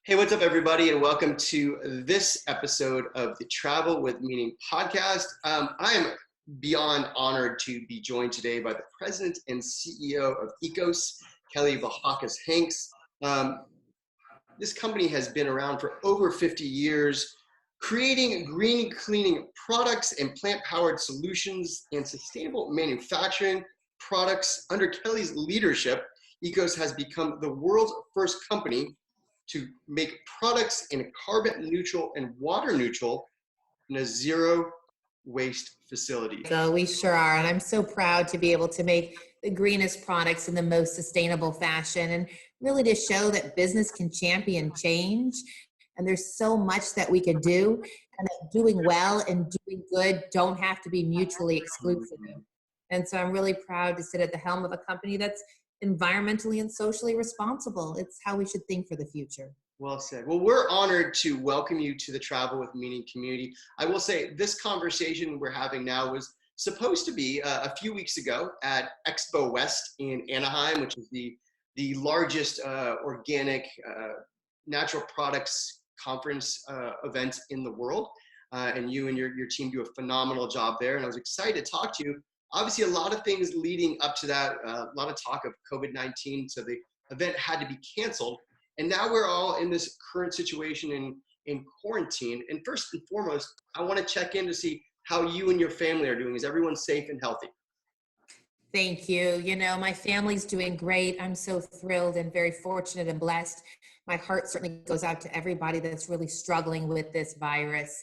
Hey, what's up, everybody, and welcome to this episode of the Travel with Meaning podcast. I am beyond honored to be joined today by the president and CEO of Ecos, Kelly Vlahakis-Hanks. This company has been around for over 50 years, creating green cleaning products and plant-powered solutions and sustainable manufacturing products. Under Kelly's leadership, Ecos has become the world's first company to make products in a carbon neutral and water neutral in a zero waste facility. So we sure are. And I'm so proud to be able to make the greenest products in the most sustainable fashion and really to show that business can champion change. And there's so much that we could do, and that doing well and doing good don't have to be mutually exclusive. And so I'm really proud to sit at the helm of a company that's environmentally and socially responsible. It's how we should think for the future. Well said. Well, we're honored to welcome you to the Travel with Meaning community. I will say this conversation we're having now was supposed to be a few weeks ago at Expo West in Anaheim, which is the largest organic natural products conference event in the world. And you and your team do a phenomenal job there. And I was excited to talk to you. Obviously, a lot of things leading up to that, a lot of talk of COVID-19, so the event had to be canceled. And now we're all in this current situation in quarantine. And first and foremost, I want to check in to see how you and your family are doing. Is everyone safe and healthy? Thank you. You know, my family's doing great. I'm so thrilled and very fortunate and blessed. My heart certainly goes out to everybody that's really struggling with this virus.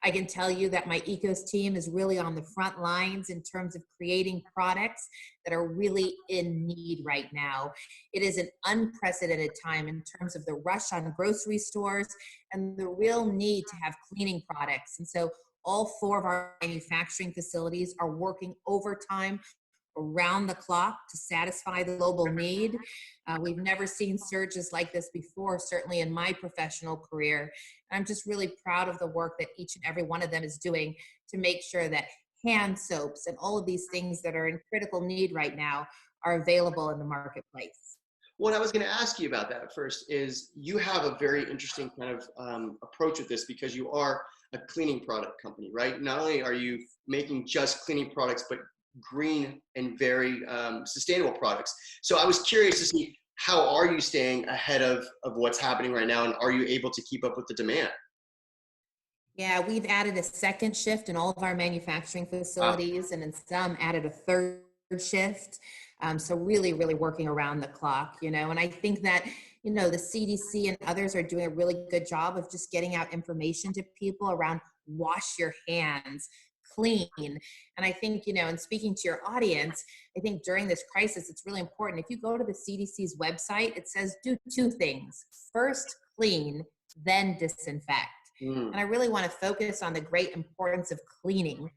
I can tell you that my Ecos team is really on the front lines in terms of creating products that are really in need right now. It is an unprecedented time in terms of the rush on grocery stores and the real need to have cleaning products. And so all four of our manufacturing facilities are working overtime around the clock to satisfy the global need. We've never seen surges like this before, certainly in my professional career. I'm just really proud of the work that each and every one of them is doing to make sure that hand soaps and all of these things that are in critical need right now are available in the marketplace. What I was going to ask you about that first is you have a very interesting kind of approach with this because you are a cleaning product company, right? Not only are you making just cleaning products, but green and very sustainable products. So I was curious to see, how are you staying ahead of what's happening right now, and are you able to keep up with the demand? Yeah, we've added a second shift in all of our manufacturing facilities, and in some added a third shift. So really, really working around the clock, you know, and I think that, you know, the CDC and others are doing a really good job of just getting out information to people around wash your hands, clean. And I think, you know, and speaking to your audience, I think during this crisis, it's really important. If you go to the CDC's website, it says do two things. First, clean, then disinfect. And I really want to focus on the great importance of cleaning.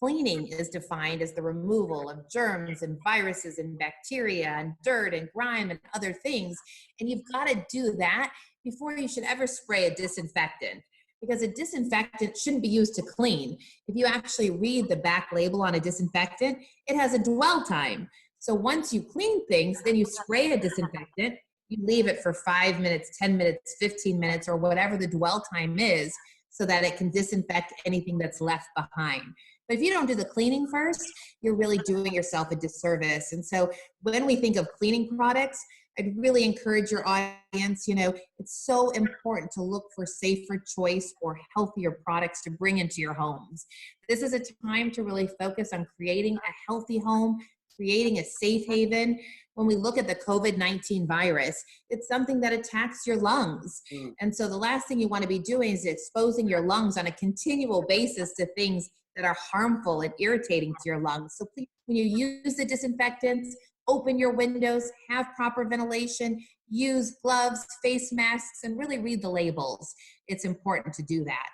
Cleaning is defined as the removal of germs and viruses and bacteria and dirt and grime and other things. And you've got to do that before you should ever spray a disinfectant, because a disinfectant shouldn't be used to clean. If you actually read the back label on a disinfectant, it has a dwell time. So once you clean things, then you spray a disinfectant, you leave it for 5 minutes, 10 minutes, 15 minutes, or whatever the dwell time is, so that it can disinfect anything that's left behind. But if you don't do the cleaning first, you're really doing yourself a disservice. And so when we think of cleaning products, I'd really encourage your audience, you know, it's so important to look for safer choice or healthier products to bring into your homes. This is a time to really focus on creating a healthy home, creating a safe haven. When we look at the COVID-19 virus, it's something that attacks your lungs. And so the last thing you want to be doing is exposing your lungs on a continual basis to things that are harmful and irritating to your lungs. So please, when you use the disinfectants, open your windows, have proper ventilation, use gloves, face masks, and really read the labels. It's important to do that.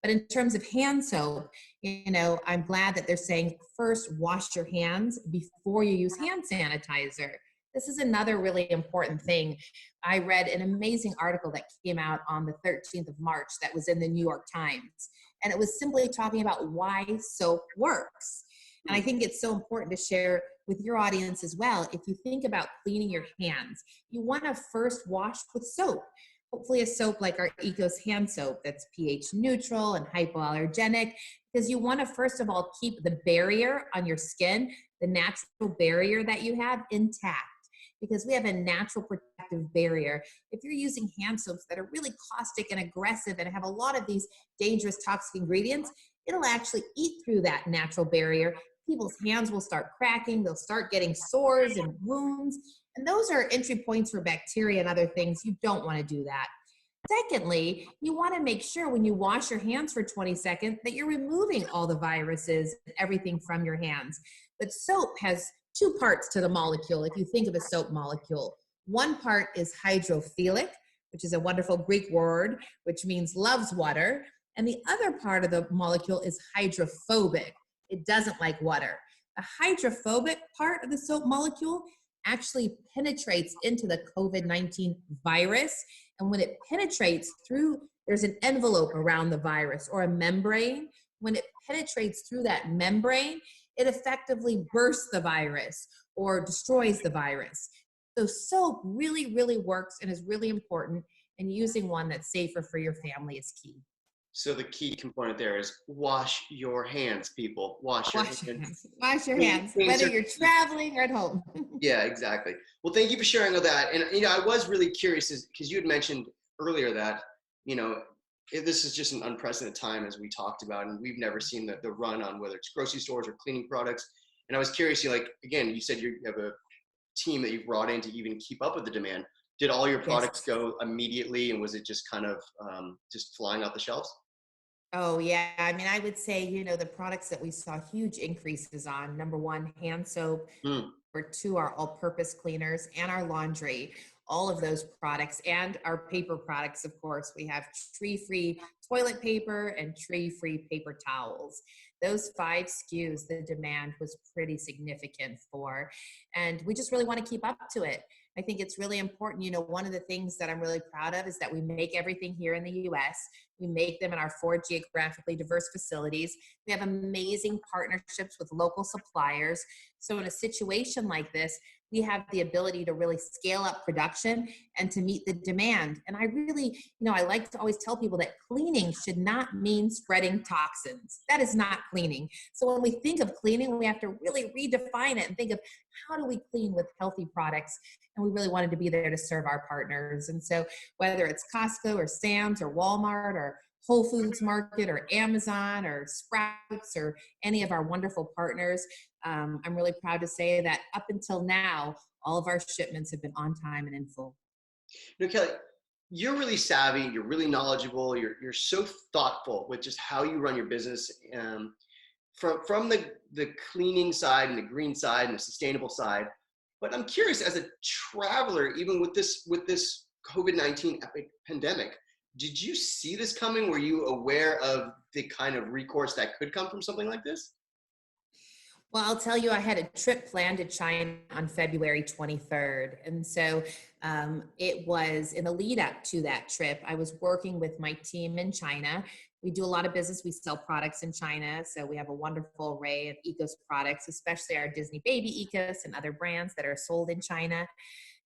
But in terms of hand soap, you know, I'm glad that they're saying first wash your hands before you use hand sanitizer. This is another really important thing. I read an amazing article that came out on the 13th of March that was in the New York Times. And it was simply talking about why soap works. And I think it's so important to share with your audience as well. If you think about cleaning your hands, you want to first wash with soap. hopefully a soap like our Ecos hand soap that's pH neutral and hypoallergenic, because you want to, first of all, keep the barrier on your skin, the natural barrier that you have, intact, because we have a natural protective barrier. If you're using hand soaps that are really caustic and aggressive and have a lot of these dangerous toxic ingredients, it'll actually eat through that natural barrier. People's hands will start cracking, they'll start getting sores and wounds, and those are entry points for bacteria and other things. You don't want to do that. Secondly, you want to make sure when you wash your hands for 20 seconds that you're removing all the viruses and everything from your hands. But soap has two parts to the molecule, if you think of a soap molecule. One part is hydrophilic, which is a wonderful Greek word, which means loves water. And the other part of the molecule is hydrophobic. It doesn't like water. The hydrophobic part of the soap molecule actually penetrates into the COVID-19 virus. And when it penetrates through, there's an envelope around the virus or a membrane. When it penetrates through that membrane, it effectively bursts the virus or destroys the virus. So soap really, really works and is really important, and using one that's safer for your family is key. So the key component there is wash your hands, people. Wash your hands. Wash your hands, whether you're traveling or at home. Yeah, exactly. Well, thank you for sharing all that. And, I was really curious because you had mentioned earlier that, this is just an unprecedented time, as we talked about, and we've never seen the run on whether it's grocery stores or cleaning products. And I was curious, again, you said you have a team that you've brought in to even keep up with the demand. Did all your products go immediately, and was it just kind of just flying off the shelves? Oh, yeah. I mean, I would say, the products that we saw huge increases on, number one, hand soap, number two, our all-purpose cleaners, and our laundry, all of those products, and our paper products, of course. We have tree-free toilet paper and tree-free paper towels. Those 5 SKUs, the demand was pretty significant for, and we just really want to keep up to it. I think it's really important. One of the things that I'm really proud of is that we make everything here in the US. We make them in our 4 geographically diverse facilities. We have amazing partnerships with local suppliers. So in a situation like this, we have the ability to really scale up production and to meet the demand. And I really, I like to always tell people that cleaning should not mean spreading toxins. That is not cleaning. So when we think of cleaning, we have to really redefine it and think of how do we clean with healthy products? And we really wanted to be there to serve our partners. And so whether it's Costco or Sam's or Walmart or Whole Foods Market or Amazon or Sprouts or any of our wonderful partners, I'm really proud to say that up until now, all of our shipments have been on time and in full. Kelly, you're really savvy. You're really knowledgeable. You're so thoughtful with just how you run your business. From the cleaning side and the green side and the sustainable side. But I'm curious, as a traveler, even with this COVID-19 pandemic, did you see this coming? Were you aware of the kind of recourse that could come from something like this? Well, I'll tell you, I had a trip planned to China on February 23rd. And so it was in the lead up to that trip. I was working with my team in China. We do a lot of business. We sell products in China. So we have a wonderful array of Ecos products, especially our Disney Baby Ecos and other brands that are sold in China.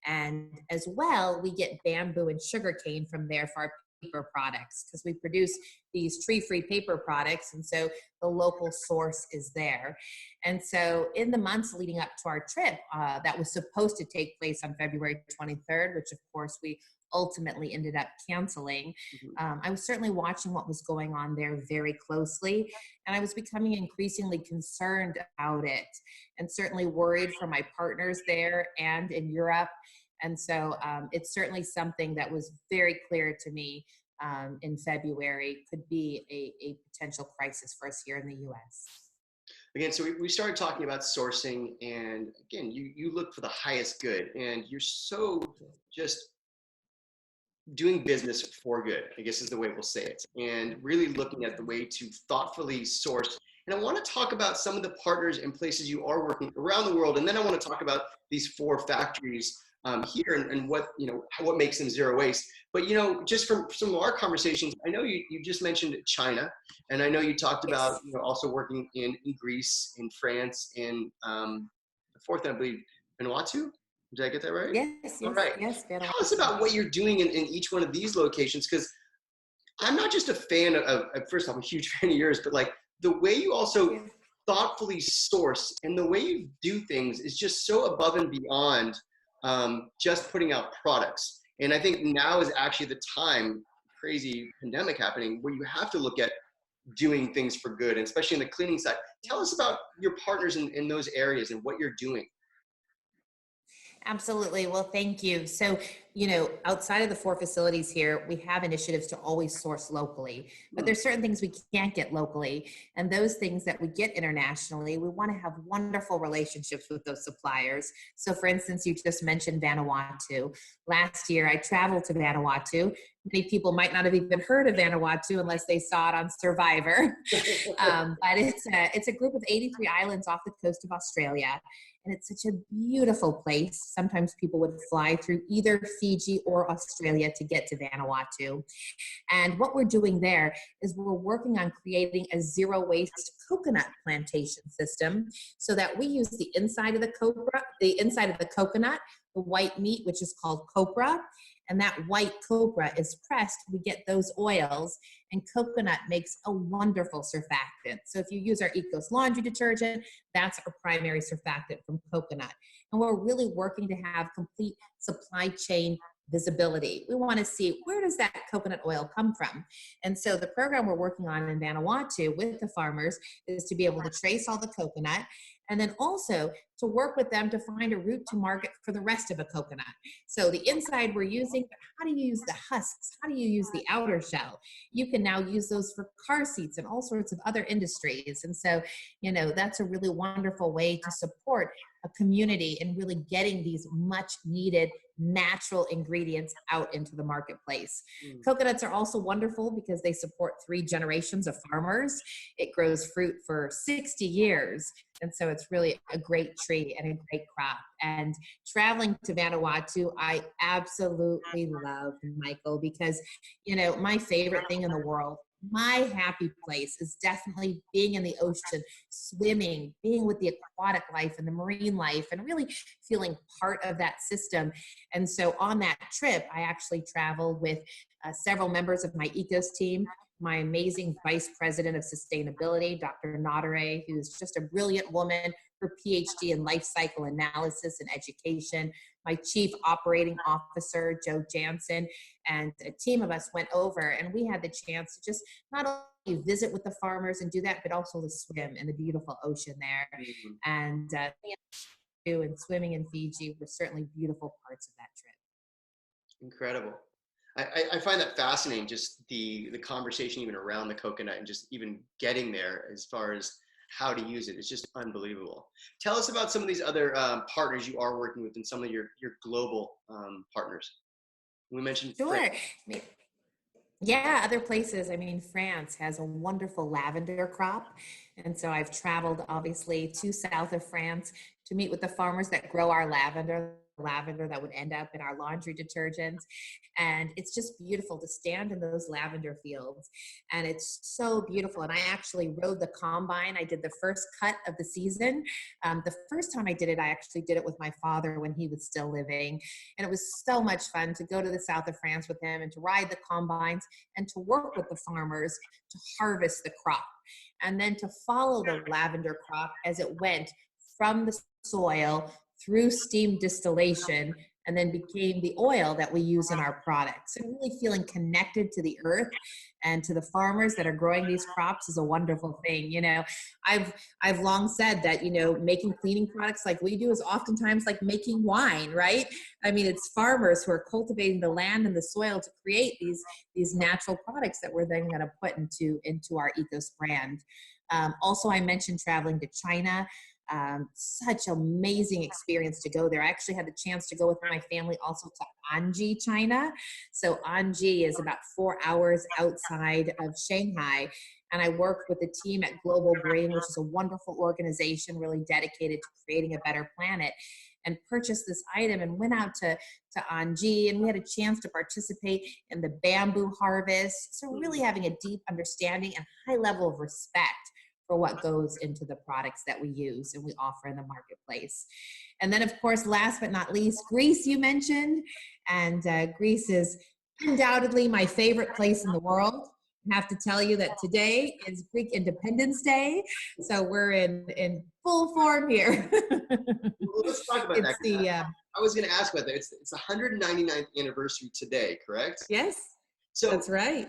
And as well, we get bamboo and sugarcane from there for our paper products because we produce these tree-free paper products. And so the local source is there. And so in the months leading up to our trip, that was supposed to take place on February 23rd, which of course we ultimately ended up canceling. I was certainly watching what was going on there very closely, and I was becoming increasingly concerned about it and certainly worried for my partners there and in Europe. And so it's certainly something that was very clear to me in February could be a potential crisis for us here in the US. Again, so we started talking about sourcing, and again, you look for the highest good, and you're so just doing business for good, I guess is the way we'll say it, and really looking at the way to thoughtfully source. And I want to talk about some of the partners and places you are working around the world, and then I want to talk about these 4 factories here and what makes them zero waste. But just from some of our conversations, I know you just mentioned China, and I know you talked about also working in Greece, in France, in the 4th, I believe, Vanuatu. Did I get that right? Yes, All yes, right. yes, Tell us Vanuatu. about what you're doing in each one of these locations, because I'm not just a fan first off, I'm a huge fan of yours, but like the way you also Yeah. thoughtfully source and the way you do things is just so above and beyond just putting out products. And I think now is actually the time, crazy pandemic happening, where you have to look at doing things for good, and especially in the cleaning side. Tell us about your partners in those areas and what you're doing. Absolutely. Well, thank you. So, outside of the four facilities here, we have initiatives to always source locally, but Hmm. there's certain things we can't get locally. And those things that we get internationally, we want to have wonderful relationships with those suppliers. So, for instance, you just mentioned Vanuatu. Last year, I traveled to Vanuatu. Many people might not have even heard of Vanuatu unless they saw it on Survivor. But it's a group of 83 islands off the coast of Australia. And it's such a beautiful place. Sometimes people would fly through either Fiji or Australia to get to Vanuatu. And what we're doing there is we're working on creating a zero waste coconut plantation system so that we use the inside of the coconut, the white meat, which is called copra. And that white copra is pressed, we get those oils, and coconut makes a wonderful surfactant. So if you use our Ecos laundry detergent, that's our primary surfactant from coconut. And we're really working to have complete supply chain visibility. We want to see, where does that coconut oil come from? And so the program we're working on in Vanuatu with the farmers is to be able to trace all the coconut, and then also to work with them to find a route to market for the rest of a coconut. So the inside we're using, but how do you use the husks? How do you use the outer shell? You can now use those for car seats and all sorts of other industries. And so, that's a really wonderful way to support a community and really getting these much needed natural ingredients out into the marketplace. Mm. Coconuts are also wonderful because they support 3 generations of farmers. It grows fruit for 60 years. And so it's really a great tree and a great crop. And traveling to Vanuatu, I absolutely love, Michael, because, my favorite thing in the world, my happy place is definitely being in the ocean, swimming, being with the aquatic life and the marine life, and really feeling part of that system. And so on that trip, I actually traveled with several members of my Ecos team, my amazing Vice President of Sustainability, Dr. Nadare, who's just a brilliant woman, her PhD in life cycle analysis and education, my Chief Operating Officer, Joe Jansen, and a team of us went over, and we had the chance to just not only visit with the farmers and do that, but also to swim in the beautiful ocean there. Mhm. And swimming in Fiji were certainly beautiful parts of that trip. Incredible. I find that fascinating, just the conversation even around the coconut and just even getting there as far as how to use it. It's just unbelievable. Tell us about some of these other partners you are working with and some of your global partners. We mentioned France. Sure. Yeah, other places. I mean, France has a wonderful lavender crop. And so I've traveled obviously to south of France to meet with the farmers that grow our lavender that would end up in our laundry detergents. And it's just beautiful to stand in those lavender fields. And it's so beautiful. And I actually rode the combine. I did the first cut of the season. The first time I did it, I actually did it with my father when he was still living. And it was so much fun to go to the south of France with him and to ride the combines and to work with the farmers to harvest the crop, and then to follow the lavender crop as it went from the soil through steam distillation and then became the oil that we use in our products. And really feeling connected to the earth and to the farmers that are growing these crops is a wonderful thing. I've long said that, making cleaning products like we do is oftentimes like making wine, right? I mean, it's farmers who are cultivating the land and the soil to create these natural products that we're then going to put into our Ecos brand. Also, I mentioned traveling to China. Such amazing experience to go there. I actually had the chance to go with my family also to Anji, China. So Anji is about 4 hours outside of Shanghai. And I worked with the team at Global Green, which is a wonderful organization really dedicated to creating a better planet, and purchased this item and went out to Anji, and we had a chance to participate in the bamboo harvest. So really having a deep understanding and high level of respect for what goes into the products that we use and we offer in the marketplace. And then, of course, last but not least, Greece, you mentioned. And Greece is undoubtedly my favorite place in the world. I have to tell you that today is Greek Independence Day. So we're in full form here. Well, let's talk about It's that. the, I was going to ask about that. It's the 199th anniversary today, correct? yes, So, that's right.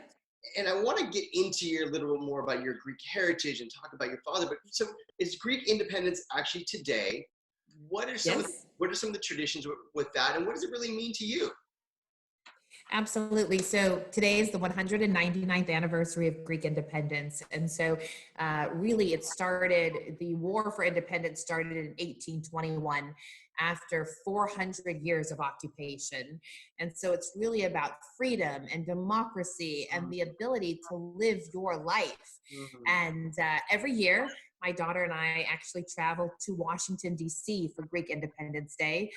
and I want to get into your a little bit more about your Greek heritage and talk about your father. But so, is Greek independence actually today? What are some of Yes. what are some of the traditions with that, and what does it really mean to you? Absolutely. So today is the 199th anniversary of Greek independence. And so really it started, the war for independence started in 1821 after 400 years of occupation. And so it's really about freedom and democracy and the ability to live your life. Mhm. And every year, my daughter and I actually travel to Washington, D.C. for Greek Independence Day.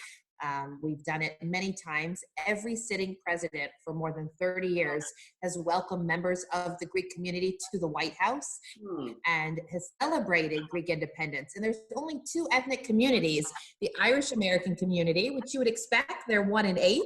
We've done it many times. Every sitting president for more than 30 years has welcomed members of the Greek community to the White House Hmm. and has celebrated Greek independence. And there's only two ethnic communities, the Irish American community, which you would expect, they're 1 in 8,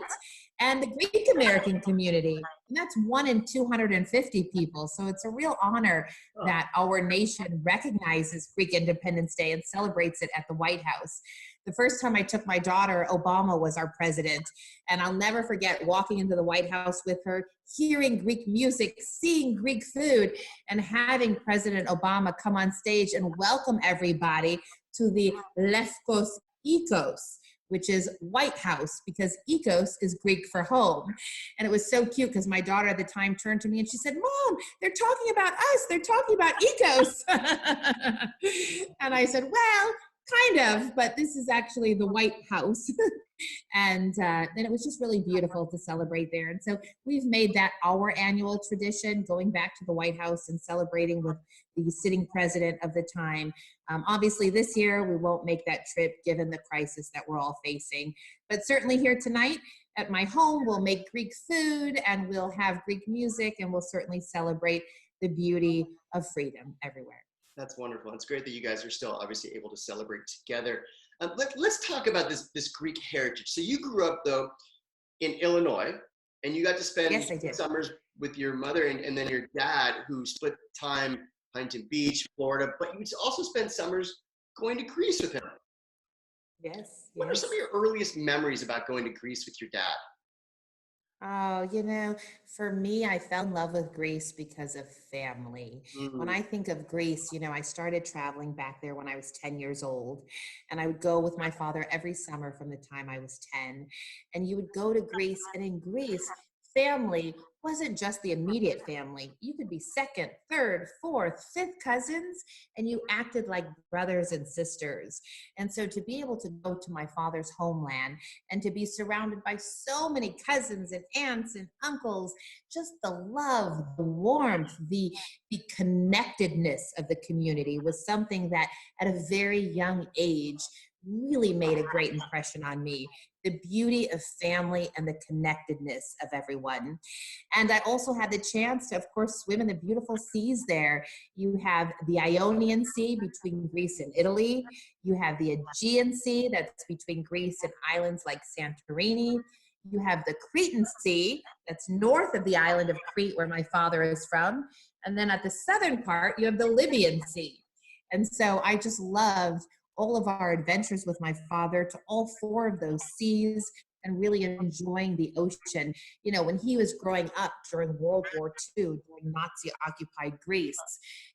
and the Greek American community, and that's 1 in 250 people. So it's a real honor that our nation recognizes Greek Independence Day and celebrates it at the White House. The first time I took my daughter, Obama was our president. And I'll never forget walking into the White House with her, hearing Greek music, seeing Greek food, and having President Obama come on stage and welcome everybody to the Lefkos Ikos, which is White House, because Ikos is Greek for home. And it was so cute because my daughter at the time turned to me and she said, "Mom, they're talking about us. They're talking about Ikos." And I said, "Well, kind of, but this is actually the White House." And it was just really beautiful to celebrate there. And so we've made that our annual tradition, going back to the White House and celebrating with the sitting president of the time. Obviously, this year we won't make that trip given the crisis that we're all facing. But certainly here tonight at my home, we'll make Greek food and we'll have Greek music and we'll certainly celebrate the beauty of freedom everywhere. That's wonderful. It's great that you guys are still obviously able to celebrate together. Let's talk about this Greek heritage. So you grew up though in Illinois, and you got to spend Yes, I did. summers with your mother and then your dad, who split time Huntington Beach, Florida. But you also spent summers going to Greece with him. Yes. What are some of your earliest memories about going to Greece with your dad? Oh, for me, I fell in love with Greece because of family. When Mm. I think of Greece, I started traveling back there when I was 10 years old, and I would go with my father every summer from the time I was 10. And you would go to Greece, and in Greece, family wasn't just the immediate family. You could be second, third, fourth, fifth cousins, and you acted like brothers and sisters. And so to be able to go to my father's homeland and to be surrounded by so many cousins and aunts and uncles, just the love, the warmth, the connectedness of the community was something that at a very young age really made a great impression on me. The beauty of family and the connectedness of everyone. And I also had the chance to, of course, swim in the beautiful seas there. You have the Ionian Sea between Greece and Italy. You have the Aegean Sea that's between Greece and islands like Santorini. You have the Cretan Sea that's north of the island of Crete, where my father is from. And then at the southern part, you have the Libyan Sea. And so I just loved all of our adventures with my father to all 4 of those seas and really enjoying the ocean. When he was growing up during World War II, during Nazi-occupied Greece,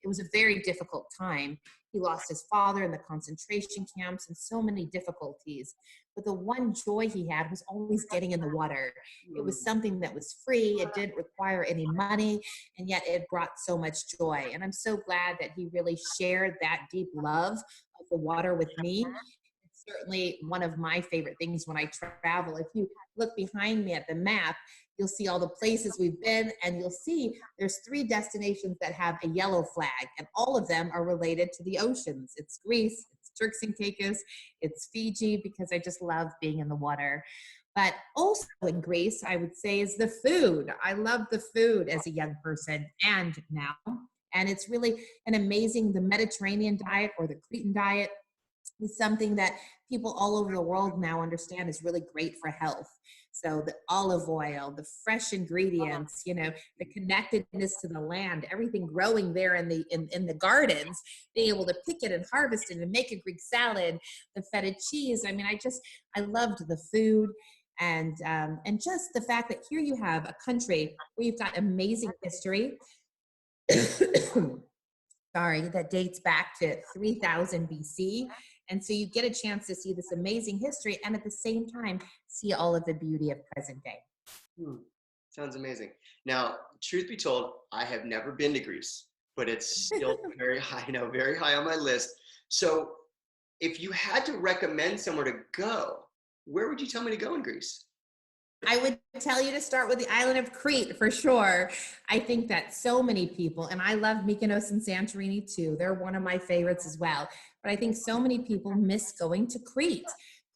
it was a very difficult time. He lost his father in the concentration camps and so many difficulties. But the one joy he had was always getting in the water. It was something that was free. It didn't require any money, and yet it brought so much joy. And I'm so glad that he really shared that deep love of the water with me. It's certainly one of my favorite things when I travel. If you look behind me at the map, you'll see all the places we've been, and you'll see there's 3 destinations that have a yellow flag, and all of them are related to the oceans. It's Greece, it's Turks and Caicos, it's Fiji, because I just love being in the water. But also in Greece, I would say, is the food. I love the food as a young person and now And it's really an amazing, the Mediterranean diet or the Cretan diet is something that people all over the world now understand is really great for health. So the olive oil, the fresh ingredients, the connectedness to the land, everything growing there in the gardens, being able to pick it and harvest it and make a Greek salad, the feta cheese. I mean, I loved the food. And just the fact that here you have a country where you've got amazing history, sorry, that dates back to 3000 BC. And so you get a chance to see this amazing history and at the same time see all of the beauty of present day. Sounds amazing. Now, truth be told, I have never been to Greece, but it's still very high on my list. So if you had to recommend somewhere to go, where would you tell me to go in Greece? I would tell you to start with the island of Crete for sure. I think that so many people, and I love Mykonos and Santorini too. They're one of my favorites as well. But I think so many people miss going to Crete.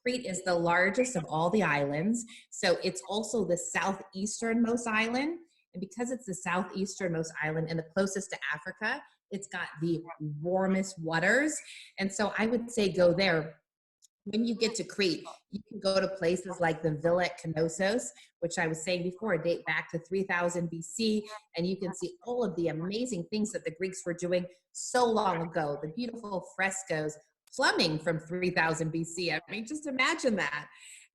Crete is the largest of all the islands. So it's also the southeasternmost island. And because it's the southeasternmost island and the closest to Africa, it's got the warmest waters. And so I would say go there. When you get to Crete, you can go to places like the Villa at Knossos, which I was saying before, date back to 3000 BC, and you can see all of the amazing things that the Greeks were doing so long ago, the beautiful frescoes, plumbing from 3000 BC. I mean, just imagine that.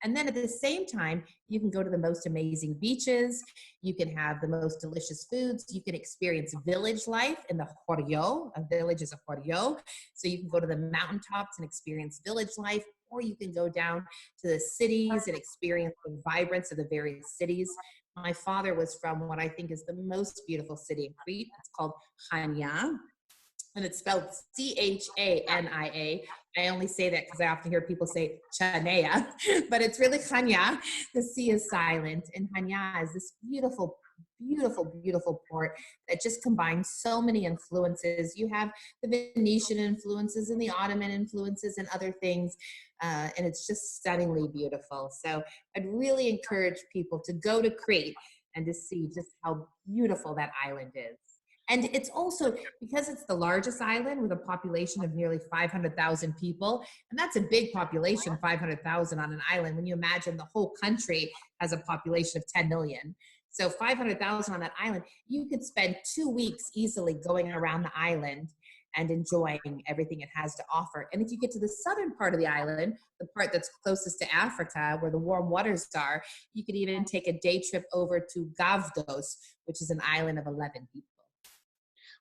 And then at the same time, you can go to the most amazing beaches. You can have the most delicious foods. You can experience village life in the Choreo. A village is a Choreo. So you can go to the mountaintops and experience village life, or you can go down to the cities and experience the vibrance of the various cities. My father was from what I think is the most beautiful city in Crete. It's called Chania. And it's spelled Chania. I only say that because I often hear people say Chanea, but it's really Chania. The sea is silent. And Chania is this beautiful, beautiful, beautiful port that just combines so many influences. You have the Venetian influences and the Ottoman influences and other things. And it's just stunningly beautiful. So I'd really encourage people to go to Crete and to see just how beautiful that island is. And it's also, because it's the largest island with a population of nearly 500,000 people, and that's a big population, 500,000 on an island, when you imagine the whole country has a population of 10 million. So 500,000 on that island, you could spend 2 weeks easily going around the island and enjoying everything it has to offer. And if you get to the southern part of the island, the part that's closest to Africa, where the warm waters are, you could even take a day trip over to Gavdos, which is an island of 11 people.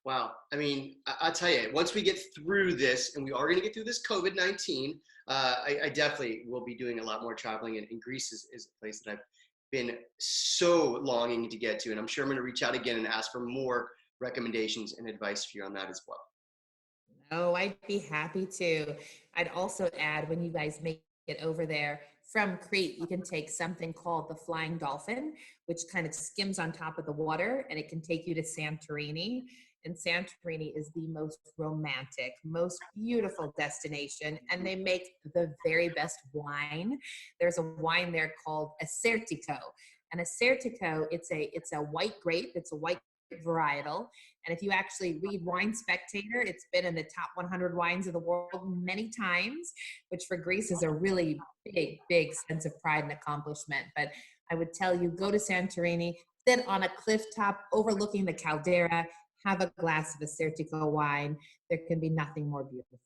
Wow. I mean, I'll tell you, once we get through this, and we are going to get through this COVID-19, I definitely will be doing a lot more traveling. And Greece is a place that I've been so longing to get to. And I'm sure I'm going to reach out again and ask for more recommendations and advice for you on that as well. Oh, I'd be happy to. I'd also add, when you guys make it over there from Crete, you can take something called the Flying Dolphin, which kind of skims on top of the water, and it can take you to Santorini. And Santorini is the most romantic, most beautiful destination, and they make the very best wine. There's a wine there called Asertico. And Asertico, it's a white grape, it's a white varietal. And if you actually read Wine Spectator, it's been in the top 100 wines of the world many times, which for Greece is a really big, big sense of pride and accomplishment. But I would tell you, go to Santorini, sit on a cliff top overlooking the caldera, have a glass of Asertico wine. There can be nothing more beautiful.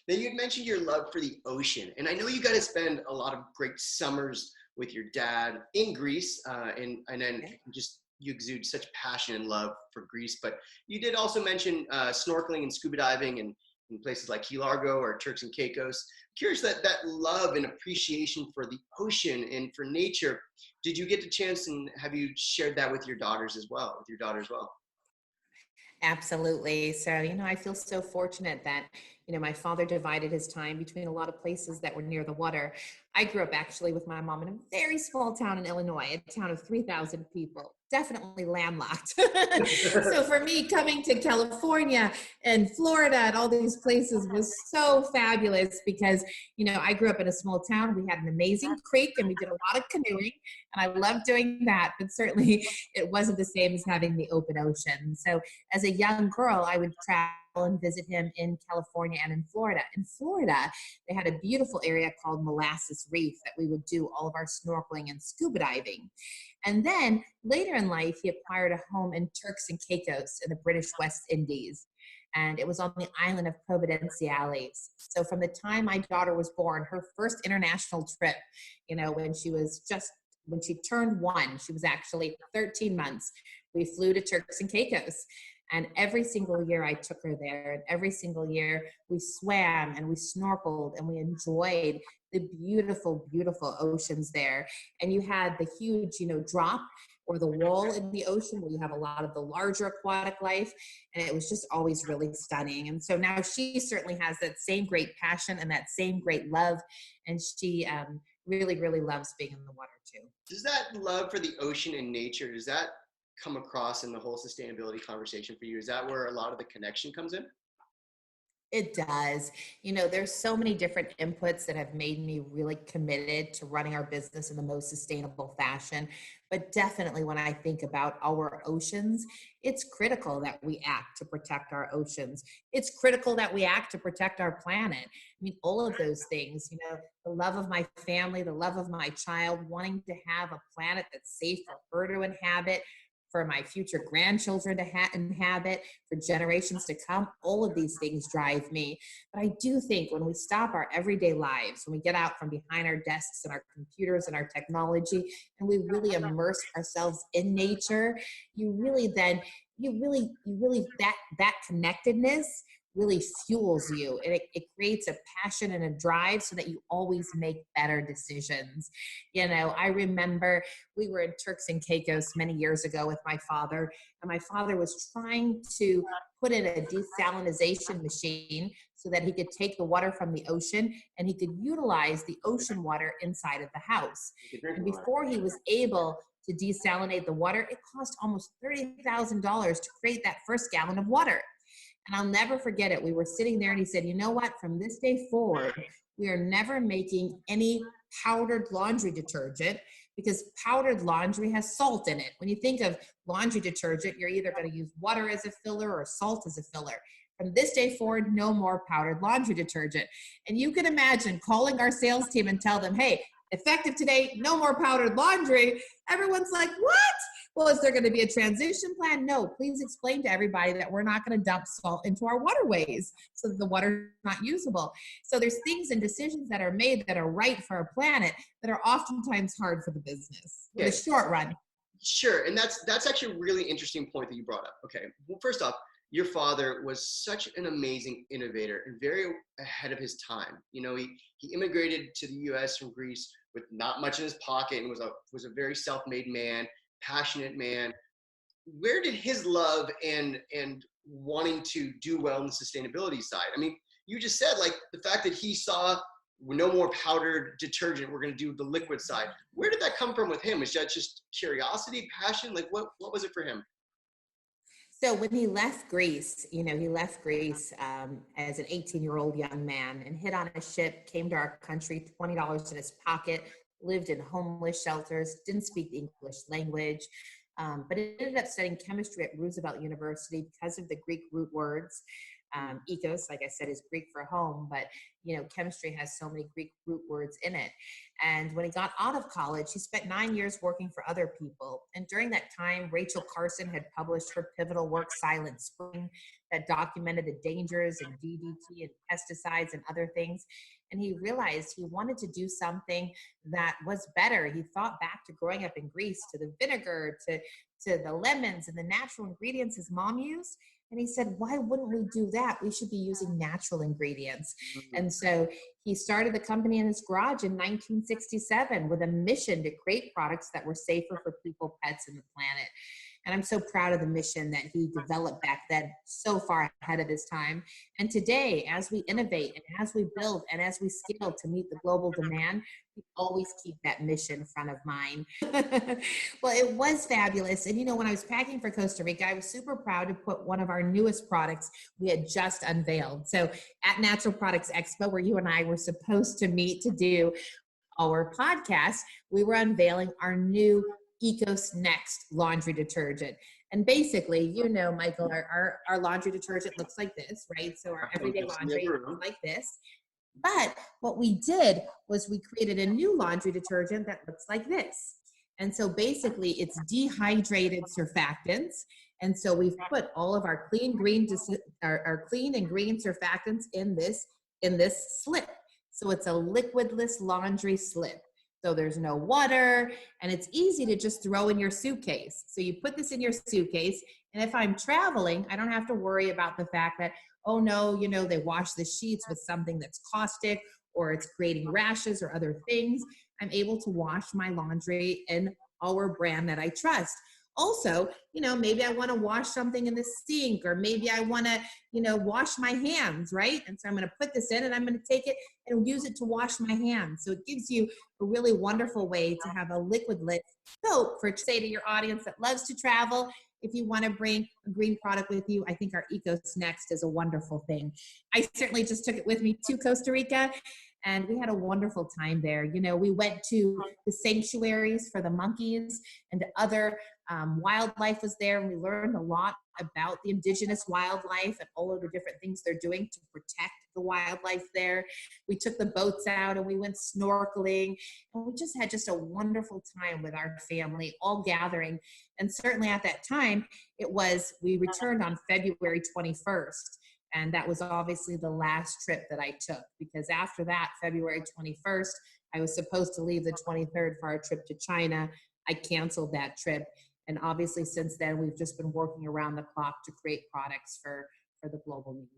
Now, you'd mentioned your love for the ocean, and I know you got to spend a lot of great summers with your dad in Greece, and then just you exude such passion and love for Greece. But you did also mention snorkeling and scuba diving in places like Key Largo or Turks and Caicos. Curious that love and appreciation for the ocean and for nature. Did you get the chance, and have you shared that with your daughters as well? Absolutely. So, I feel so fortunate that, my father divided his time between a lot of places that were near the water. I grew up actually with my mom in a very small town in Illinois, a town of 3,000 people, definitely landlocked. So for me, coming to California and Florida and all these places was so fabulous because, I grew up in a small town. We had an amazing creek and we did a lot of canoeing, and I loved doing that, but certainly it wasn't the same as having the open ocean. So as a young girl, I would travel and visit him in California and in Florida. In Florida, they had a beautiful area called Molasses Reef that we would do all of our snorkeling and scuba diving. And then later in life, he acquired a home in Turks and Caicos in the British West Indies. And it was on the island of Providenciales. So from the time my daughter was born, her first international trip, when she turned 1, she was actually 13 months, we flew to Turks and Caicos. And every single year I took her there, and every single year we swam and we snorkeled and we enjoyed the beautiful, beautiful oceans there. And you had the huge, drop or the wall in the ocean where you have a lot of the larger aquatic life. And it was just always really stunning. And so now she certainly has that same great passion and that same great love. And she really, really loves being in the water too. Does that love for the ocean and nature, does that come across in the whole sustainability conversation for you? Is that where a lot of the connection comes in? It does. There's so many different inputs that have made me really committed to running our business in the most sustainable fashion. But definitely when I think about our oceans, it's critical that we act to protect our oceans. It's critical that we act to protect our planet. All of those things, the love of my family, the love of my child, wanting to have a planet that's safe for her to inhabit, for my future grandchildren to inhabit, for generations to come. All of these things drive me. But I do think when we stop our everyday lives, when we get out from behind our desks and our computers and our technology, and we really immerse ourselves in nature, that connectedness really fuels you, and it creates a passion and a drive so that you always make better decisions. I remember we were in Turks and Caicos many years ago with my father, and my father was trying to put in a desalinization machine so that he could take the water from the ocean and he could utilize the ocean water inside of the house. And before he was able to desalinate the water, it cost almost $30,000 to create that first gallon of water. And I'll never forget it. We were sitting there and he said, you know what, from this day forward, we are never making any powdered laundry detergent because powdered laundry has salt in it. When you think of laundry detergent, you're either going to use water as a filler or salt as a filler. From this day forward, no more powdered laundry detergent. And you can imagine calling our sales team and tell them, hey, effective today, no more powdered laundry. Everyone's like, what? Well, is there going to be a transition plan? No, please explain to everybody that we're not going to dump salt into our waterways so that the water is not usable. So there's things and decisions that are made that are right for our planet that are oftentimes hard for the business in the short run. Sure. And that's actually a really interesting point that you brought up. Okay. Well, first off, your father was such an amazing innovator and very ahead of his time. He immigrated to the U.S. from Greece with not much in his pocket and was a very self-made man, passionate man. Where did his love and wanting to do well in the sustainability side? You just said like the fact that he saw no more powdered detergent, we're going to do the liquid side. Where did that come from with him? Was that just curiosity, passion? Like what was it for him? So when he left Greece, he left Greece as an 18-year-old young man and hit on a ship, came to our country, $20 in his pocket, lived in homeless shelters, didn't speak the English language, but ended up studying chemistry at Roosevelt University because of the Greek root words. Ecos, like I said, is Greek for home, but chemistry has so many Greek root words in it. And when he got out of college, he spent 9 years working for other people. And during that time, Rachel Carson had published her pivotal work, Silent Spring, that documented the dangers in DDT and pesticides and other things. And he realized he wanted to do something that was better. He thought back to growing up in Greece, to the vinegar, to the lemons and the natural ingredients his mom used. And he said, why wouldn't we do that? We should be using natural ingredients. Mm-hmm. And so he started the company in his garage in 1967 with a mission to create products that were safer for people, pets, and the planet. And I'm so proud of the mission that he developed back then, so far ahead of his time. And today, as we innovate and as we build and as we scale to meet the global demand, we always keep that mission front of mind. Well, it was fabulous. And, you know, when I was packing for Costa Rica, I was super proud to put one of our newest products we had just unveiled. So at Natural Products Expo, where you and I were supposed to meet to do our podcast, we were unveiling our new Ecos Next laundry detergent. And basically, you know, Michael, our laundry detergent looks like this, right? So our everyday laundry looks like this. But what we did was we created a new laundry detergent that looks like this. And so basically it's dehydrated surfactants. And so we've put all of our clean and green surfactants in this slip. So it's a liquidless laundry slip. So there's no water, and it's easy to just throw in your suitcase. So you put this in your suitcase, and if I'm traveling, I don't have to worry about the fact that, oh no, you know, they wash the sheets with something that's caustic or it's creating rashes or other things. I'm able to wash my laundry in our brand that I trust. Also, you know, maybe I want to wash something in the sink, or maybe I want to, you know, wash my hands, right? And so I'm going to put this in and I'm going to take it and use it to wash my hands. So it gives you a really wonderful way to have a liquidless soap for, say, to your audience that loves to travel. If you want to bring a green product with you, I think our Ecos Next is a wonderful thing. I certainly just took it with me to Costa Rica, and we had a wonderful time there. You know, we went to the sanctuaries for the monkeys, and other wildlife was there, and we learned a lot about the indigenous wildlife and all of the different things they're doing to protect the wildlife there. We took the boats out and we went snorkeling, and we just had a wonderful time with our family, all gathering. And certainly at that time, we returned on February 21st. And that was obviously the last trip that I took, because after that, February 21st, I was supposed to leave the 23rd for our trip to China. I canceled that trip. And obviously since then, we've just been working around the clock to create products for the global need.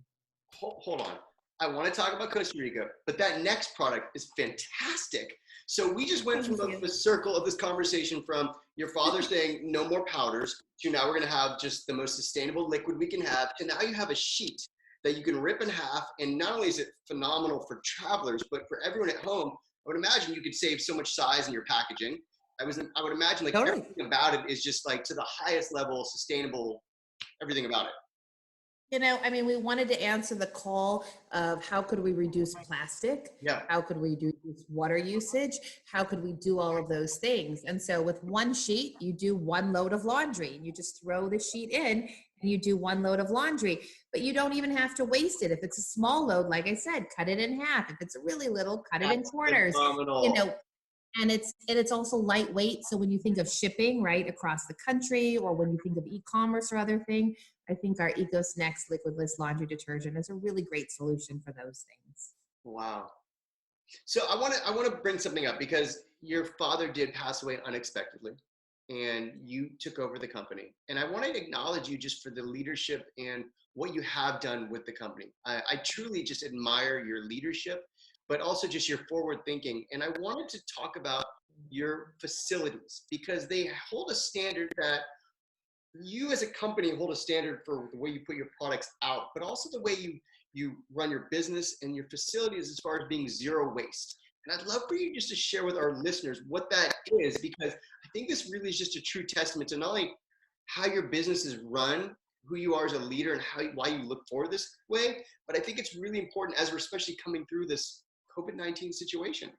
Hold on. I want to talk about Costa Rica, but that next product is fantastic. So we just went from the circle of this conversation from your father saying no more powders to now we're going to have just the most sustainable liquid we can have. To now you have a sheet that you can rip in half. And not only is it phenomenal for travelers, but for everyone at home, I would imagine you could save so much size in your packaging. I would imagine like everything about it is just like to the highest level, sustainable, everything about it. You know, I mean, we wanted to answer the call of how could we reduce plastic? Yeah. How could we reduce water usage? How could we do all of those things? And so with one sheet, you do one load of laundry, and you just throw the sheet in and you do one load of laundry, but you don't even have to waste it. If it's a small load, like I said, cut it in half. If it's a really little, cut it in corners. Phenomenal. You know, and it's also lightweight. So when you think of shipping right across the country, or when you think of e-commerce or other thing, I think our Ecos Next liquidless laundry detergent is a really great solution for those things. Wow. So I want to bring something up, because your father did pass away unexpectedly and you took over the company. And I want to acknowledge you just for the leadership and what you have done with the company. I truly just admire your leadership, but also just your forward thinking. And I wanted to talk about your facilities, because they hold a standard that you as a company hold a standard for the way you put your products out, but also the way you run your business and your facilities as far as being zero waste. And I'd love for you just to share with our listeners what that is, because I think this really is just a true testament to not only how your business is run, who you are as a leader, and why you look forward this way, but I think it's really important as we're especially coming through this COVID-19 situation.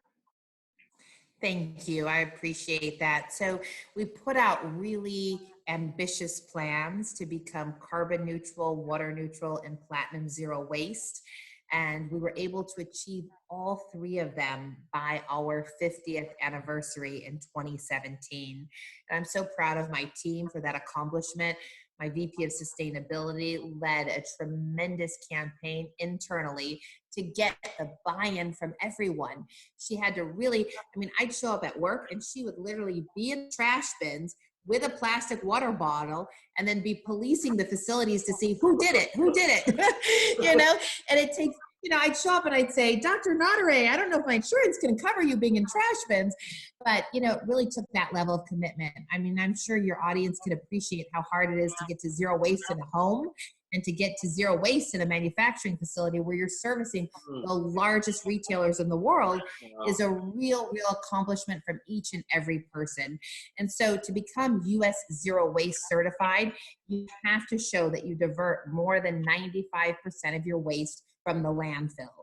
Thank you. I appreciate that. So we put out really ambitious plans to become carbon neutral, water neutral, and platinum zero waste. And we were able to achieve all three of them by our 50th anniversary in 2017. And I'm so proud of my team for that accomplishment. My VP of Sustainability led a tremendous campaign internally to get the buy-in from everyone. She had to really, I'd show up at work and she would literally be in trash bins with a plastic water bottle and then be policing the facilities to see who did it, you know? And it takes, I'd show up and I'd say, Dr. Notare, I don't know if my insurance can cover you being in trash bins. But, it really took that level of commitment. I mean, I'm sure your audience could appreciate how hard it is to get to zero waste in a home and to get to zero waste in a manufacturing facility where you're servicing the largest retailers in the world is a real, real accomplishment from each and every person. And so to become US zero waste certified, you have to show that you divert more than 95% of your waste from the landfill.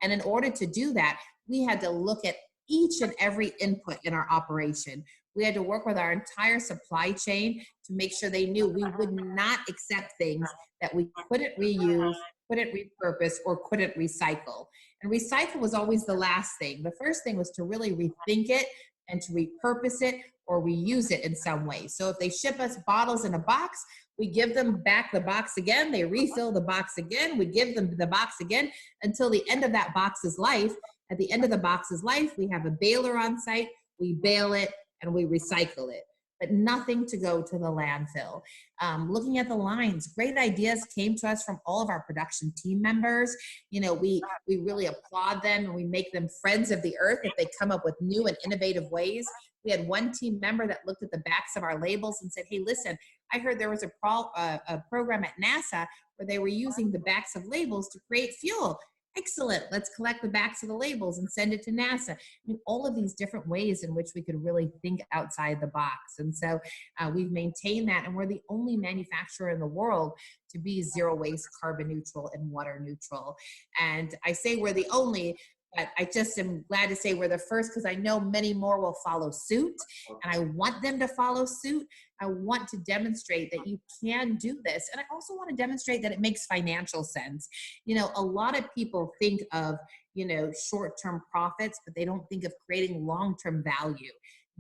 And in order to do that, we had to look at each and every input in our operation. We had to work with our entire supply chain to make sure they knew we would not accept things that we couldn't reuse, couldn't repurpose, or couldn't recycle. And recycle was always the last thing. The first thing was to really rethink it and to repurpose it or reuse it in some way. So if they ship us bottles in a box, we give them back the box again, they refill the box again, we give them the box again until the end of that box's life. At the end of the box's life, we have a baler on site, we bale it, and we recycle it, but nothing to go to the landfill. Looking at the lines, great ideas came to us from all of our production team members. We really applaud them and we make them friends of the earth if they come up with new and innovative ways. We had one team member that looked at the backs of our labels and said, hey, listen, I heard there was a program at NASA where they were using the backs of labels to create fuel. Excellent. Let's collect the backs of the labels and send it to NASA. I mean, all of these different ways in which we could really think outside the box. And so we've maintained that. And we're the only manufacturer in the world to be zero waste, carbon neutral, and water neutral. And I say we're the only, but I just am glad to say we're the first because I know many more will follow suit. And I want them to follow suit. I want to demonstrate that you can do this. And I also want to demonstrate that it makes financial sense. A lot of people think of, short-term profits, but they don't think of creating long-term value.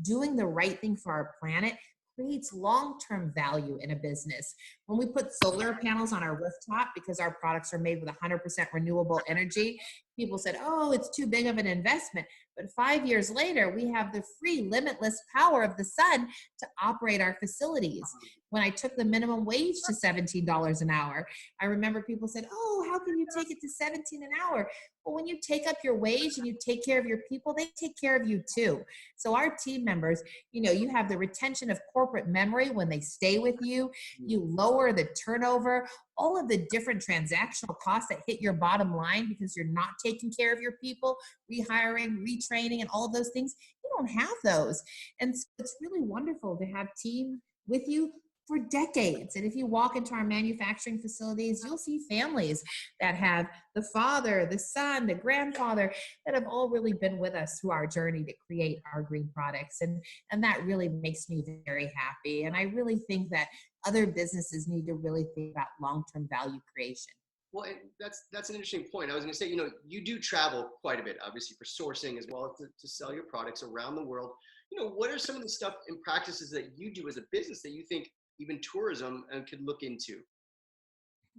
Doing the right thing for our planet creates long-term value in a business. When we put solar panels on our rooftop because our products are made with 100% renewable energy, people said, oh, it's too big of an investment. But 5 years later, we have the free, limitless power of the sun to operate our facilities. When I took the minimum wage to $17 an hour, I remember people said, oh, how can you take it to $17 an hour? Well, when you take up your wage and you take care of your people, they take care of you too. So our team members, you have the retention of corporate memory when they stay with you. You lower the turnover, all of the different transactional costs that hit your bottom line because you're not taking care of your people, rehiring, retraining, and all of those things. You don't have those. And so it's really wonderful to have team with you for decades. And if you walk into our manufacturing facilities, you'll see families that have the father, the son, the grandfather that have all really been with us through our journey to create our green products. And that really makes me very happy. And I really think that other businesses need to really think about long-term value creation. Well, and that's an interesting point. I was going to say, you do travel quite a bit, obviously, for sourcing as well as to sell your products around the world. What are some of the stuff and practices that you do as a business that you think even tourism could look into?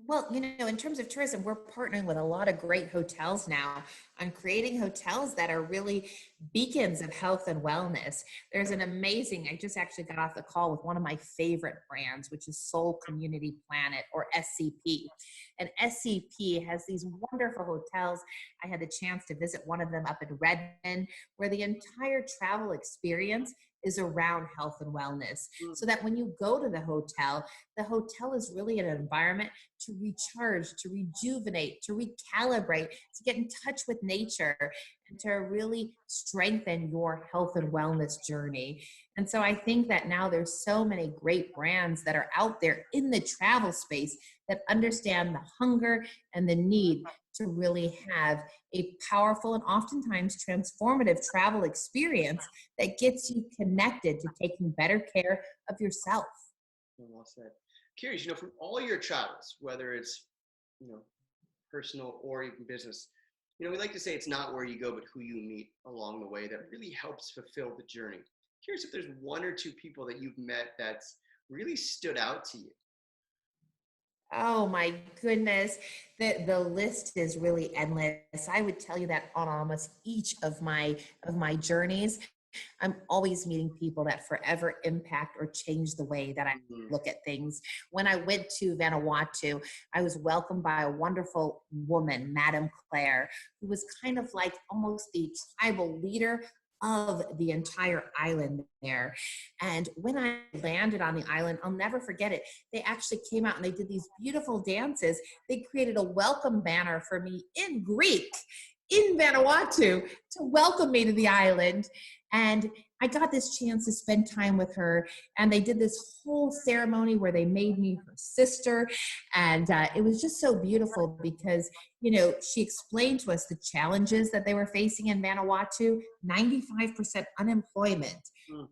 Well, in terms of tourism, we're partnering with a lot of great hotels now on creating hotels that are really beacons of health and wellness. There's an amazing, I just actually got off the call with one of my favorite brands, which is Soul Community Planet, or SCP. And SCP has these wonderful hotels. I had the chance to visit one of them up in Redmond, where the entire travel experience is around health and wellness. So that when you go to the hotel is really an environment to recharge, to rejuvenate, to recalibrate, to get in touch with nature, and to really strengthen your health and wellness journey. And so I think that now there's so many great brands that are out there in the travel space that understand the hunger and the need to really have a powerful and oftentimes transformative travel experience that gets you connected to taking better care of yourself. Well said. Curious, from all your travels, whether it's, personal or even business, we like to say it's not where you go, but who you meet along the way that really helps fulfill the journey. Curious if there's one or two people that you've met that's really stood out to you. Oh my goodness. The list is really endless. I would tell you that on almost each of my journeys. I'm always meeting people that forever impact or change the way that I look at things. When I went to Vanuatu, I was welcomed by a wonderful woman, Madame Claire, who was kind of like almost the tribal leader of the entire island there. And when I landed on the island, I'll never forget it. They actually came out and they did these beautiful dances. They created a welcome banner for me in Greek in Vanuatu to welcome me to the island. And I got this chance to spend time with her. And they did this whole ceremony where they made me her sister. And it was just so beautiful because, you know, she explained to us the challenges that they were facing in Vanuatu, 95% unemployment.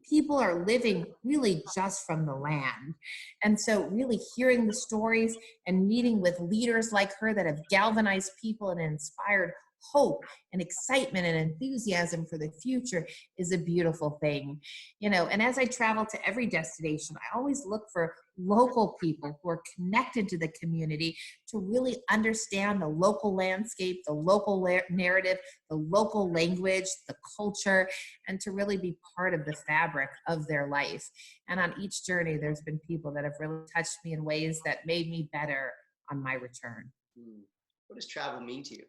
People are living really just from the land. And so really hearing the stories and meeting with leaders like her that have galvanized people and inspired hope and excitement and enthusiasm for the future is a beautiful thing. You know, and as I travel to every destination, I always look for local people who are connected to the community to really understand the local landscape, the local narrative, the local language, the culture, and to really be part of the fabric of their life. And on each journey, there's been people that have really touched me in ways that made me better on my return. What does travel mean to you?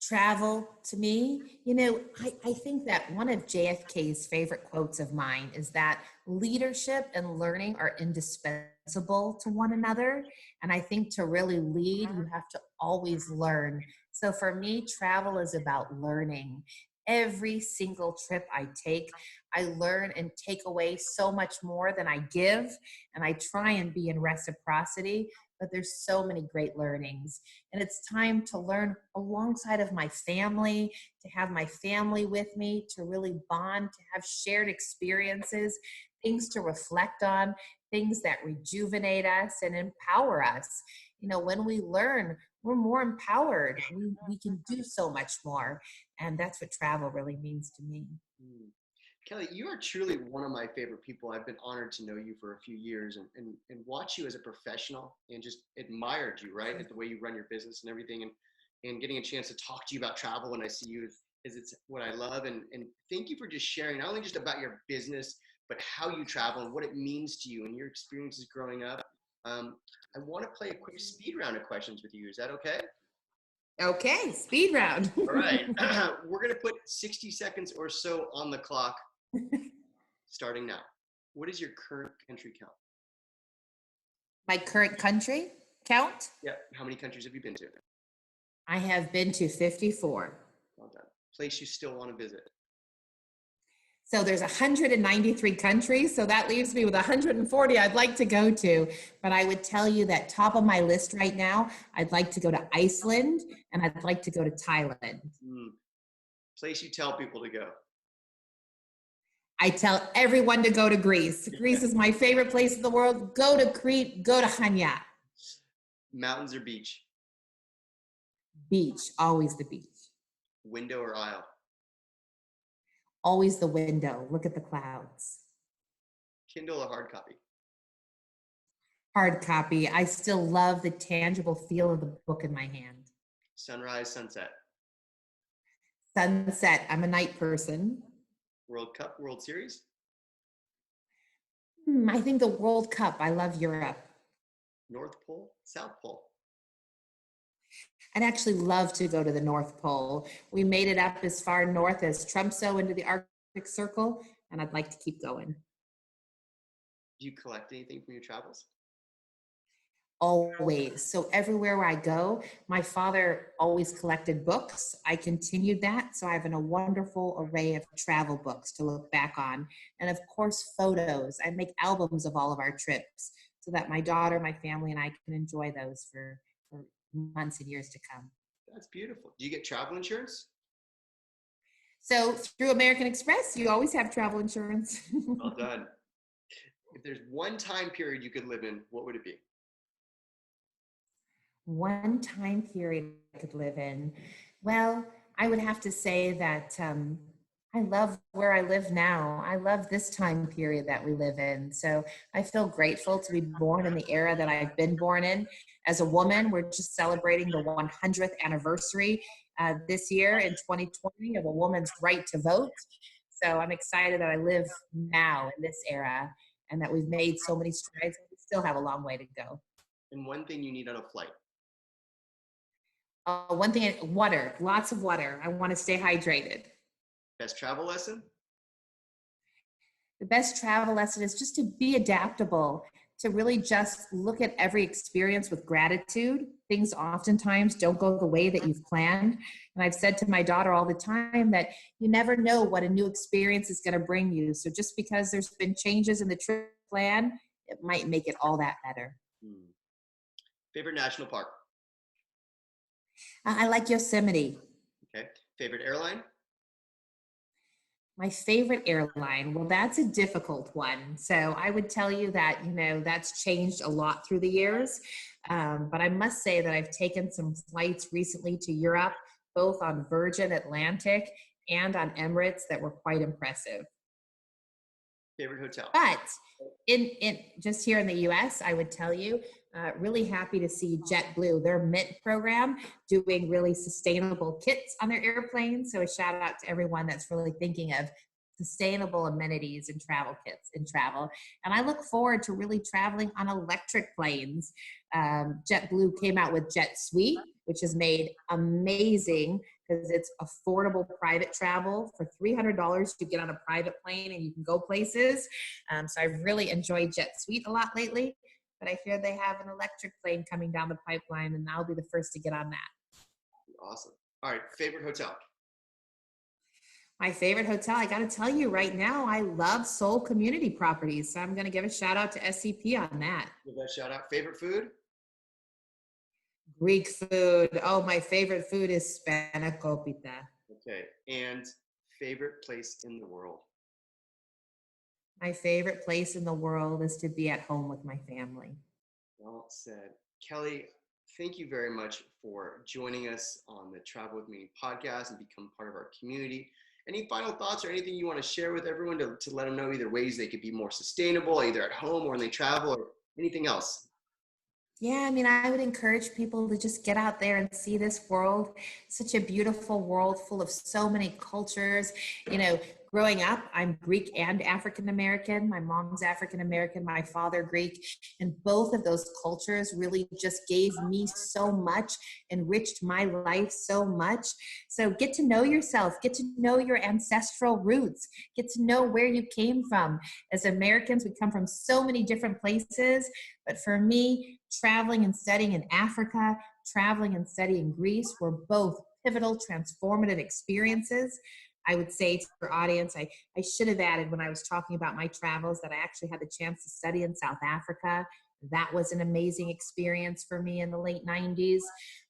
Travel to me, you know, I think that one of JFK's favorite quotes of mine is that leadership and learning are indispensable to one another. And I think to really lead, you have to always learn. So for me, travel is about learning. Every single trip I take, I learn and take away so much more than I give. And I try and be in reciprocity, but there's so many great learnings. And it's time to learn alongside of my family, to have my family with me, to really bond, to have shared experiences, things to reflect on, things that rejuvenate us and empower us. You know, when we learn, we're more empowered. We can do so much more. And that's what travel really means to me. Kelly, you are truly one of my favorite people. I've been honored to know you for a few years and watch you as a professional and just admired you, right? At the way you run your business and everything. And getting a chance to talk to you about travel when I see you is it's what I love. And thank you for just sharing not only just about your business, but how you travel and what it means to you and your experiences growing up. I want to play a quick speed round of questions with you. Is that okay? Okay, speed round. All right. We're going to put 60 seconds or so on the clock starting now. What is your current country count? My current country count? Yeah. How many countries have you been to? I have been to 54. Well done. Place you still want to visit? So there's 193 countries, so that leaves me with 140 I'd like to go to. But I would tell you that top of my list right now, I'd like to go to Iceland and I'd like to go to Thailand. Place you tell people to go? I tell everyone to go to Greece. Greece is my favorite place in the world. Go to Crete, go to Hania. Mountains or beach? Beach, always the beach. Window or aisle? Always the window. Look at the clouds. Kindle or hard copy? Hard copy. I still love the tangible feel of the book in my hand. Sunrise, sunset? Sunset. I'm a night person. World Cup, World Series? I think the World Cup. I love Europe. North Pole, South Pole? I'd actually love to go to the North Pole. We made it up as far north as Tromsø into the Arctic Circle, and I'd like to keep going. Do you collect anything from your travels? Always. So everywhere where I go, my father always collected books. I continued that. So I have a wonderful array of travel books to look back on. And of course, photos. I make albums of all of our trips so that my daughter, my family, and I can enjoy those for months and years to come. That's beautiful. Do you get travel insurance? So through American Express, you always have travel insurance. Well done. If there's one time period you could live in, what would it be? One time period I could live in. Well, I would have to say that I love where I live now. I love this time period that we live in. So I feel grateful to be born in the era that I've been born in. As a woman, we're just celebrating the 100th anniversary this year in 2020 of a woman's right to vote. So I'm excited that I live now in this era and that we've made so many strides. We still have a long way to go. And one thing you need on a flight. One thing, water, lots of water. I want to stay hydrated. Best travel lesson? The best travel lesson is just to be adaptable, to really just look at every experience with gratitude. Things oftentimes don't go the way that you've planned. And I've said to my daughter all the time that you never know what a new experience is going to bring you. So just because there's been changes in the trip plan, it might make it all that better. Favorite national park? I like Yosemite. Okay. Favorite airline? My favorite airline, well, that's a difficult one. So I would tell you that, that's changed a lot through the years. But I must say that I've taken some flights recently to Europe, both on Virgin Atlantic and on Emirates, that were quite impressive. Favorite hotel? But in just here in the US, I would tell you, really happy to see JetBlue, their Mint program, doing really sustainable kits on their airplanes. So a shout out to everyone that's really thinking of sustainable amenities and travel kits in travel. And I look forward to really traveling on electric planes. JetBlue came out with Jet Suite, which is made amazing because it's affordable private travel. For $300, you get on a private plane and you can go places. So I've really enjoyed Jet Suite a lot lately, but I hear they have an electric plane coming down the pipeline and I'll be the first to get on that. Awesome. All right. Favorite hotel? My favorite hotel, I got to tell you right now, I love Soul Community Properties. So I'm going to give a shout out to SCP on that. Give that shout out. Favorite food? Greek food. Oh, my favorite food is spanakopita. Okay. And favorite place in the world? My favorite place in the world is to be at home with my family. Well said. Kelly, thank you very much for joining us on the Travel with Meaning podcast and become part of our community. Any final thoughts or anything you want to share with everyone to let them know either ways they could be more sustainable, either at home or when they travel, or anything else? Yeah, I would encourage people to just get out there and see this world. Such a beautiful world full of so many cultures. Growing up, I'm Greek and African American. My mom's African American, my father Greek. And both of those cultures really just gave me so much, enriched my life so much. So get to know yourself, get to know your ancestral roots, get to know where you came from. As Americans, we come from so many different places. But for me, traveling and studying in Africa, traveling and studying Greece were both pivotal, transformative experiences. I would say to your audience, I should have added when I was talking about my travels that I actually had the chance to study in South Africa. That was an amazing experience for me in the late 90s.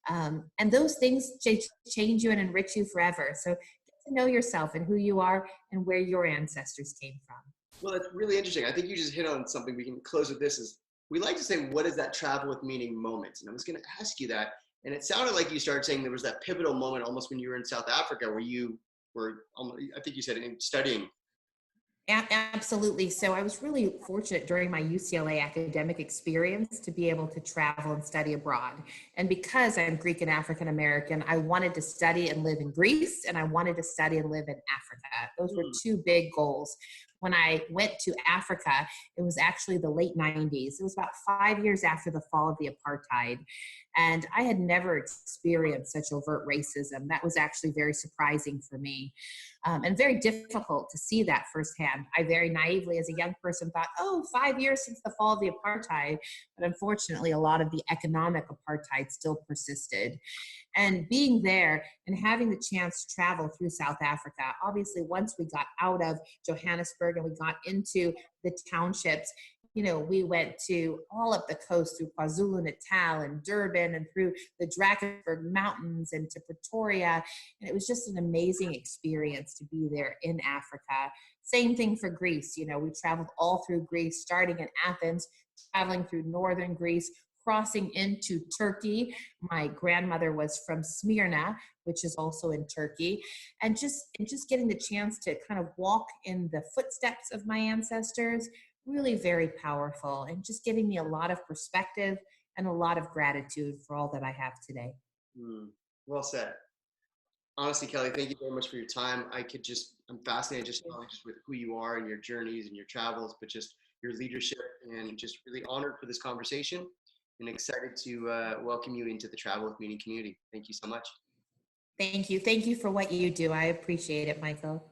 And those things change you and enrich you forever. So get to know yourself and who you are and where your ancestors came from. Well, that's really interesting. I think you just hit on something. We can close with this is we like to say, what is that travel with meaning moment? And I was going to ask you that. And it sounded like you started saying there was that pivotal moment almost when you were in South Africa where you were, I think you said, studying. Absolutely. So I was really fortunate during my UCLA academic experience to be able to travel and study abroad. And because I'm Greek and African American, I wanted to study and live in Greece, and I wanted to study and live in Africa. Those were two big goals. When I went to Africa, it was actually the late 90s. It was about 5 years after the fall of the apartheid. And I had never experienced such overt racism. That was actually very surprising for me, and very difficult to see that firsthand. I very naively, as a young person, thought, 5 years since the fall of the apartheid. But unfortunately, a lot of the economic apartheid still persisted. And being there and having the chance to travel through South Africa, obviously, once we got out of Johannesburg and we got into the townships, we went to all up the coast through KwaZulu-Natal and Durban and through the Drakensberg Mountains and to Pretoria. And it was just an amazing experience to be there in Africa. Same thing for Greece. We traveled all through Greece, starting in Athens, traveling through northern Greece, crossing into Turkey. My grandmother was from Smyrna, which is also in Turkey, and just getting the chance to kind of walk in the footsteps of my ancestors, really very powerful, and just giving me a lot of perspective and a lot of gratitude for all that I have today. Well said. Honestly, Kelly, thank you very much for your time. I'm fascinated just not only just with who you are and your journeys and your travels, but just your leadership, and just really honored for this conversation and excited to welcome you into the Travel with Meaning community. Thank you so much. Thank you. Thank you for what you do. I appreciate it, Michael.